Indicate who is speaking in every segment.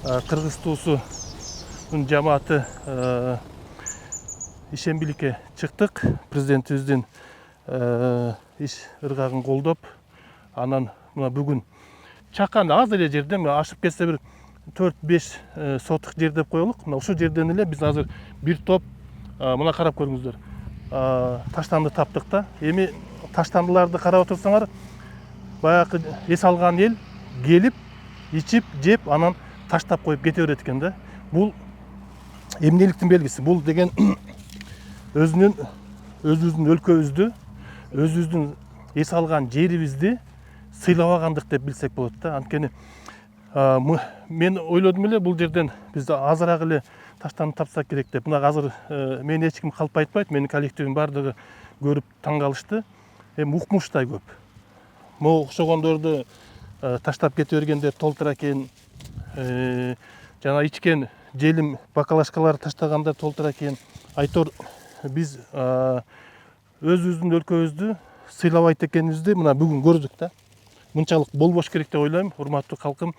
Speaker 1: Кыргыз туусунун жамааты ишембиликке чыктык. Президентибиздин иш ыргагын колдоп, анан мына бүгүн чакан аз эле жерде ашып кетсе бир 4-5 сотық жер деп коелук. Мына ушул жерден эле биз азыр бир топ мына карап көрүңүздөр. Таштанды таптык да. Эми таштандыларды карап отурсаңар, баягы эс алган эл келип, ичип, жеп, анан таштап коюп кете берет экен да. Бул эмнеликтин белгиси. Бул деген өзүбүздүн өлкөбүздү, өзүбүздүн эс алган жерибизди сыйлабагандык деп билсек болот да. Анткени мен ойлодум эле бул жерден биз азыраак эле таштанды тапсак керек деп. Мына азыр мени эч ким калп айтпайт, менин коллективим бардыгы көрүп таң калышты. Эми укмуштай көп. Могу окшогондорду таштап кете бергендер толтура экен. Жана ичкен желим бакалашкалар таштагандар толтура экен. Айтор биз өзүбүздүн өлкөбүздү сыйлабайт экенибизди мына бүгүн көрдүк да. Мынчалык болбош керек деп ойлойм, урматтуу калкым.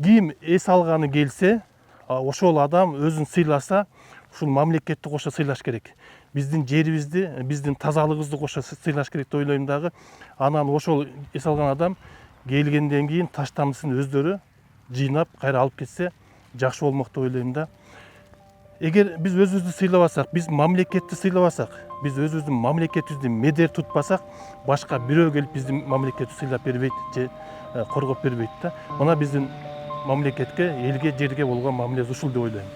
Speaker 1: Ким эс алганы келсе, ошол адам өзүн сыйласа, ушул мамлекетти кошо сыйлаш керек. Биздин жерибизди, биздин тазалыгыбызды кошо сыйлаш керек деп ойлойм дагы. Анан ошол эс алган адам келгенден кийин таштандысын өздөрү жыйнап кайра алып кетсе жакшы болмок деп ойлойм да. Эгер биз өзүбүздү сыйлабасак, биз мамлекетти сыйлабасак, биз өзүбүздүн мамлекетибизди медер тутпасак, башка бирөө келип биздин мамлекетти сыйлап бербейт же коргоп бербейт да. Мына биздин мамлекетке, элге, жерге болгон мамилебиз ушул деп ойлойм.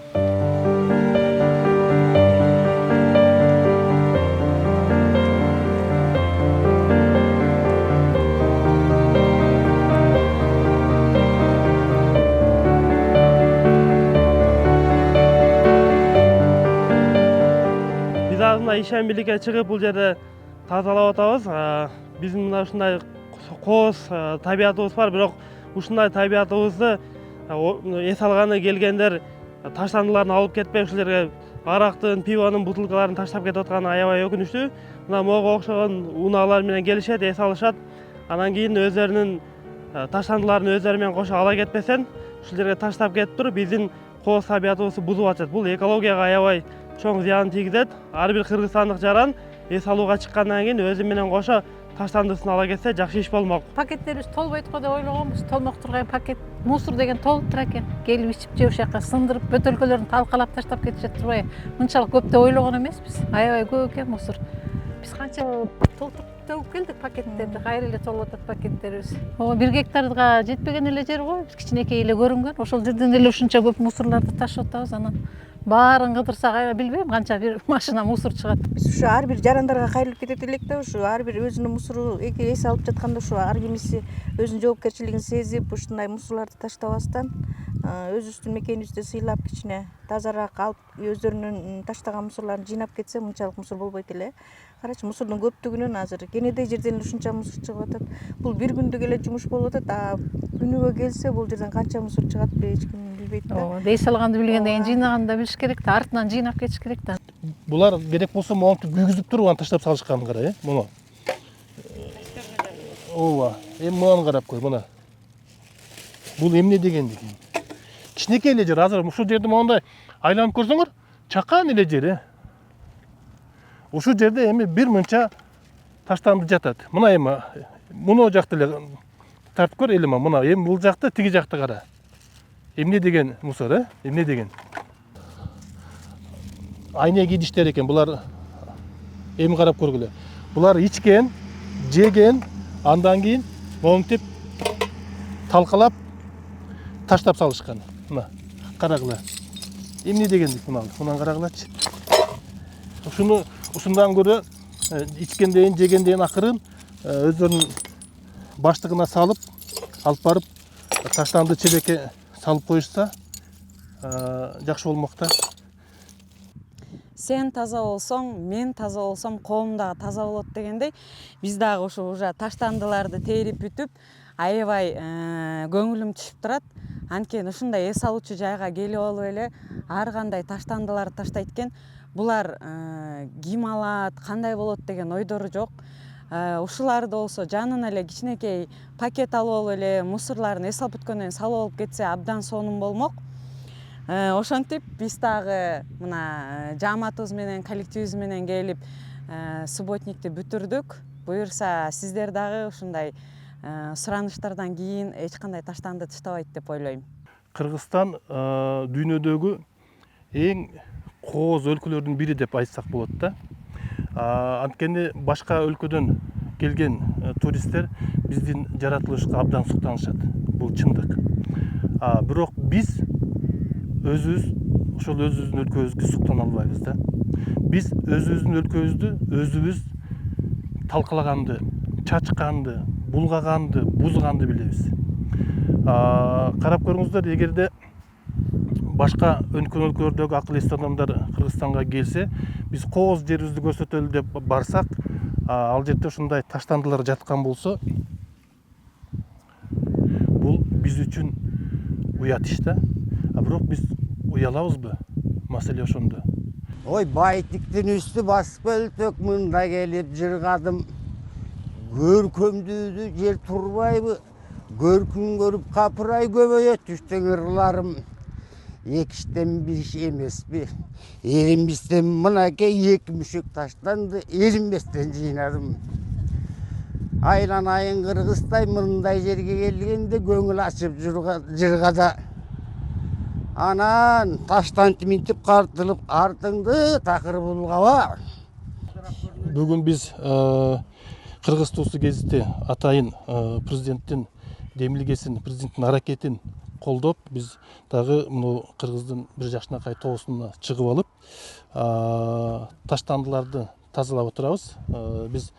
Speaker 2: Ишембиликке чыгып бул жерде тазалап атабыз. Биздин мына ушундай кооз табиятыбыз бар, бирок ушундай табиятыбызды эс алганы келгендер таштандыларын алып кетпей ушул жерге арактын, пивонун бутылкаларын таштап кетип атканы аябай өкүнүчтүү. Мына мого окшогон унаалар менен келишет, эс алышат. Анан кийин өздөрүнүн таштандыларын өздөрү менен кошо ала кетпесен, ушул жерге таштап кетип туруп биздин кооз табиятыбызды бузуп атышат. Бул экологияга аябай чоң зыян тийгизет. Ар бир кыргызстандык жаран эс алууга чыккандан кийин өзү менен кошо таштандысын ала кетсе жакшы иш болмок.
Speaker 3: Пакеттерибиз толбойт го деп ойлогонбуз. Толмок турган пакет, мусор деген толуп тура экен. Келип ичип же ушул жака сындырып, бөтөлкөлөрүн талкалап таштап кетишет турбайбы? Мынчалык көп деп ойлогон эмеспиз. Аябай көп экен мусор. Биз канча толтуруп төгүп келдик пакеттерди, кайра эле толуп атат пакеттерибиз. 1 гектарга жетпеген эле жер го, кичинекей эле көрүнгөн. Ошол жерден эле ушунча көп мусорлорду ташып атабыз. Анан баарын кыдырсак, аябай билбейм канча бир машина мусор чыгат.
Speaker 4: Биз ушу ар бир жарандарга кайрылып кетет элек да, ушу ар бир өзүнүн мусору эс алып жатканда ушу ар кимиси өзүнүн жоопкерчилигин сезип, ушундай мусорлорду таштабастан өзүбүздүн мекенибизди сыйлап кичине тазараак алып, өздөрүнүн таштаган мусорлорун жыйнап кетсе, мынчалык мусор болбойт эле. Карачы, мусордун көптүгүнөн азыр кенедей жерден ушунча мусор чыгып атат. Бул бир күндүк эле жумуш болуп атат, күнүгө келсе бул жерден канча мусор чыгат эч ким билбейт да.
Speaker 3: Ооба, эс алганды билгенден кийин жыйнаганды да билиш керек да, артынан жыйнап кетиш керек да.
Speaker 1: Булар керек болсо монтип күйгүзүп туруп анан таштап салышканын кара, муну. Ооба, эми муну карап кой, мына. Бул эмне дегенди кийин? Кичинекей эле жер, азыр ушул жерди мондай айланып көрсөңөр, чакан эле жер, Ушул жерде эми бир мынча таштанды жатат. Мына эми муну жакты эле тартып көр эле, мына эми бул жакты, тиги жакты кара. Эмне деген мусор, эмне деген? Айнек идиштер экен, булар эми карап көргүлө. Булар ичкен, жеген, андан кийин монтип талкалап таштап салышкан. Мына карагыла. Эмне дегендик мунан карагылачы. Ушундан көрө ичкенден, жегенден акырын өздөрүнүн баштыгына салып, алып барып таштанды чебекке салып коюшса жакшы болмок да.
Speaker 5: Сен таза болсоң, мен таза болсом, коом дагы таза болот дегендей, биз дагы ушу уже таштандыларды терип бүтүп, аябай көңүлүм түшүп турат. Анткени ушундай эс алуучу жайга келип алып эле ар кандай таштандыларды таштайт экен. Булар ким алат, кандай болот деген ойдору жок. ушуларды болсо жанына эле кичинекей пакет алып алып эле мусорларын эс алып бүткөндөн кийин салып алып кетсе абдан сонун болмок. Ошентип биз дагы мына жааматыбыз менен коллективибиз менен келип субботникти бүтүрдүк. Буюрса сиздер дагы ушундай суранычтардан кийин эч кандай таштанды таштабайт деп ойлойм.
Speaker 1: Кыргызстан дүйнөдөгү эң кооз өлкөлөрдүн бири деп айтсак болот да. Анткени башка өлкөдөн келген туристтер биздин жаратылышка абдан суктанышат. Бул чындык. Бирок биз өзүбүз ошол өзүбүздүн өлкөбүзгө суктана албайбыз да. Биз өзүбүздүн өлкөбүздү өзүбүз талкалаганды, чачканды, булгаганды, бузганды билебиз. Карап көрүңүздөр, эгерде башка өлкөлөрдөгү акыл эстүү адамдар Кыргызстанга келсе, биз кооз жерибизди көрсөтөлү деп барсак, ал жерде ушундай таштандылар жаткан болсо, бул биз үчүн уят иш да. Бирок биз уялабызбы? Маселе ошондо.
Speaker 6: Ой, байтиктин үстү басып өлтөк, мында келип жыргадым. Көркөмдүүдү жер турбайбы? Көркүн көрүп капырай көбөйөт түштөн ырларым. Экиштен бир иш эмеспи? Эринбестен мынакей 2 мүшөк таштанды, эринбестен жыйнадым. Айланайын Кыргыздай мындай жерге келгенде көңүл ачып жыргада. Анан таштанып минтип картылып артыңды такыр булгаба.
Speaker 1: Бүгүн биз Кыргыз туусу гезити атайын президенттин демилгесин, президенттин аракетин колдоп, биз дагы муну Кыргыздын бир жакшынакай тоосуна чыгып алып, таштандыларды тазалап отурабыз. Биз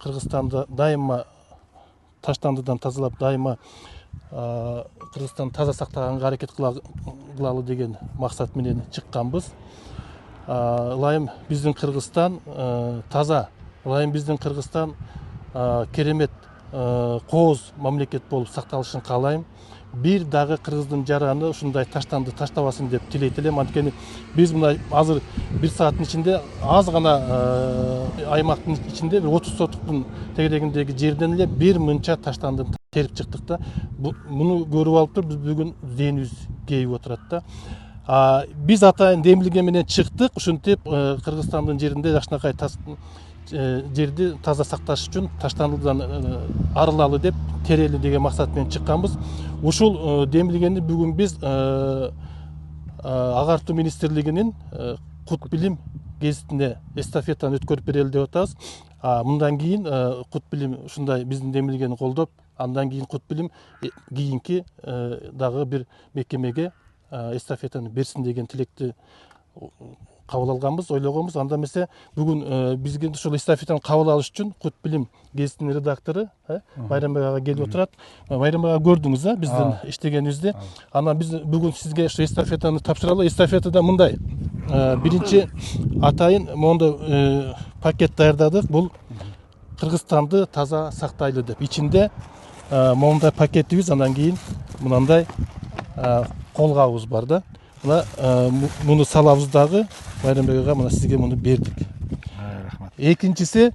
Speaker 1: Кыргызстанда дайыма таштандыдан тазалап, дайыма Кыргызстан таза сактаганга аракет кылалы деген максат менен чыкканбыз. Ылайым биздин Кыргызстан таза, ылайым биздин Кыргызстан керемет кооз мамлекет болуп сакталышын каалайм. Бир дагы Кыргыздын жараны ушундай таштанды таштабасын деп тилейт элем. Анткени биз мына азыр 1 сааттын ичинде аз гана аймактын ичинде 30 сотуктун тегерегиндеги жерден эле бир мынча таштанды терип чыктык да. Муну көрүп алып туруп биз бүгүн зээнибиз кейип отурат да. Биз атайын демилге менен чыктык, ушинтип Кыргызстандын жеринде жакшынакай жерди таза сакташ үчүн таштандыдан арылалы деп, терели деген максат менен чыкканбыз. Ушул демилгени бүгүн биз Агартуу министрлигинин Кут билим гезитине эстафетаны өткөрүп берели деп атабыз. Мындан кийин Кут билим ушундай биздин демилгени колдоп, андан кийин Кут билим кийинки дагы бир мекемеге эстафетаны берсин деген тилекти кабыл алганбыз, ойлогонбуз. Анда эмесе бүгүн бизге ушул эстафетаны кабыл алыш үчүн Кут билим гезитинин редактору Майрамбек ага келип отурат. Майрамбек ага, көрдүңүз биздин иштегенибизди. Анан биз бүгүн сизге ушу эстафетаны тапшыралы. Эстафетада мындай: биринчи атайын мондой пакет даярдадык. Бул Кыргызстанды таза сактайлы деп. Ичинде моундай пакетибиз, андан кийин мынандай колгабыбыз бар да. Муну салабыз дагы. Майрамбек ага, мына сизге муну бердик. Рахмат. Экинчиси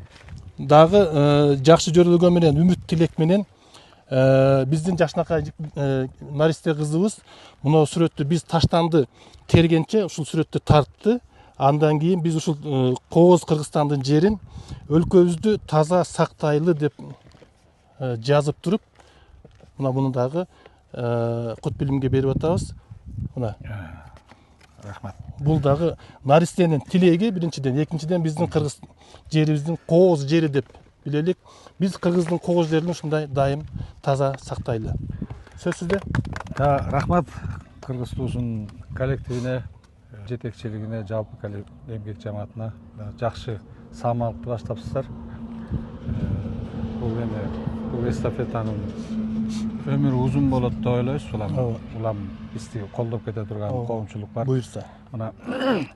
Speaker 1: дагы жакшы жөрөлгөн менен, үмүт тилек менен биздин жакшынакай Наристе кызыбыз мына сүрөттү биз таштанды тергенче ушул сүрөттү тартты. Андан кийин биз ушул кооз Кыргызстандын жерин өлкөбүздү таза сактайлы деп жазып туруп, мына буну дагы Кут билимге берип атабыз. Мына. Рахмат. Бул дагы Наристенин тилеги биринчиден, экинчиден биздин Кыргыз жерибиздин кооз жери деп билелик. Биз Кыргыздын кооз жерин ушундай дайым таза сактайлы. Сөз сизде.
Speaker 7: Рахмат Кыргыз туусунун коллективине, жетекчилигине, жалпы эмгек жамаатына жакшы саамалыкты баштапсыздар. Бул эстафетанын өмүрү узун болот деп ойлойбуз. Улам бизди колдоп кете турган коомчулук бар.
Speaker 1: Буйрса.
Speaker 7: Мына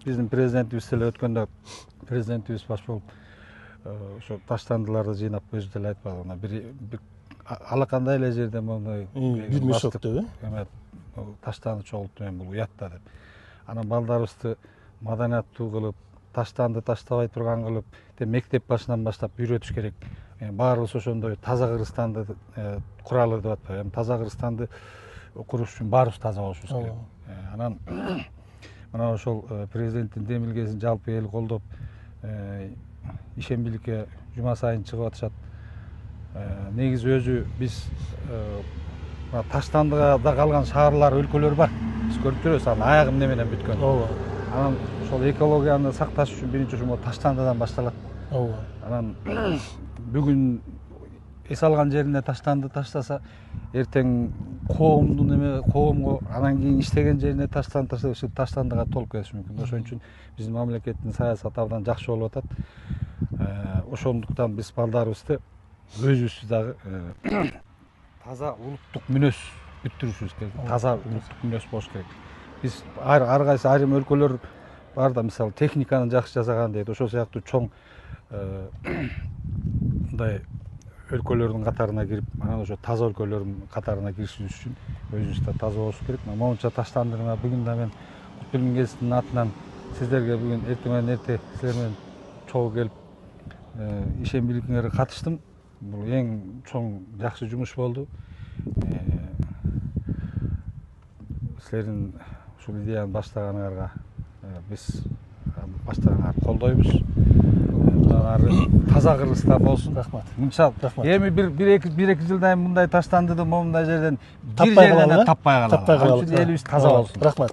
Speaker 7: биздин президентибиз деле өткөндө президентибиз баш болуп ошо таштандыларды жыйнап өзү деле айтпады. Мына бир алакандай эле жерден моундай
Speaker 1: бир мешок деп
Speaker 7: таштанды чогултуп мен бул уятта деп. Анан балдарыбызды маданияттуу кылып, таштанды таштабай турган кылып, мектеп башынан баштап үйрөтүш керек. баарыбыз ошондой таза Кыргызстанды куралы деп атпайбы, таза Кыргызстанды куруш үчүн баарыбыз таза болушубуз керек. Анан мына ошол президенттин демилгесин жалпы эл колдоп, ишембиликке жума сайын чыгып атышат. Негизи өзү биз Таштандыга да калган шаарлар, өлкөлөр бар. Биз көрүп жүрөбүз, анын аягы эмне менен бүткөн. Анан ошол экологияны сакташ үчүн биринчи ошол Таштандыдан башталат. Анан бүгүн эс алган жерине таштанды таштаса, эртең коомго анан кийин иштеген жерине таштанды таштаса, Таштандыга толуп кетиши мүмкүн. Ошон үчүн биздин мамлекеттин саясаты абдан жакшы болуп атат. Ошондуктан биз балдарыбызды өзүбүздү дагы таза улуттук мүнөз бүттүрүшүбүз керек. Таза улуттук мүнөз болуш керек. Биз ар кайсы айрым өлкөлөр бар да, мисалы техниканы жакшы жасаган дейт. Ошол сыяктуу чоң мындай өлкөлөрдүн катарына кирип, анан ошо таза өлкөлөрдүн катарына киришибиз үчүн өзүбүз да таза болуш керек. Могунча Таштандыга бүгүн да мен Кутбуллингездин атынан сиздерге бүгүн эртең менен эрте силер менен чогуу келип ишембиликиңерге катыштым. Бул эң чоң жакшы жумуш болду. Силердин ушул идеяны баштаганыңарга биз баштаганыңарды колдойбуз. Мындан ары таза Кыргызстан болсун.
Speaker 1: Рахмат.
Speaker 7: Мынча эми бир эки жылдан мындай таштандыды момундай жерден
Speaker 1: таппай калалы.
Speaker 7: таппай калалы. Элибиз таза болсун.
Speaker 1: Рахмат.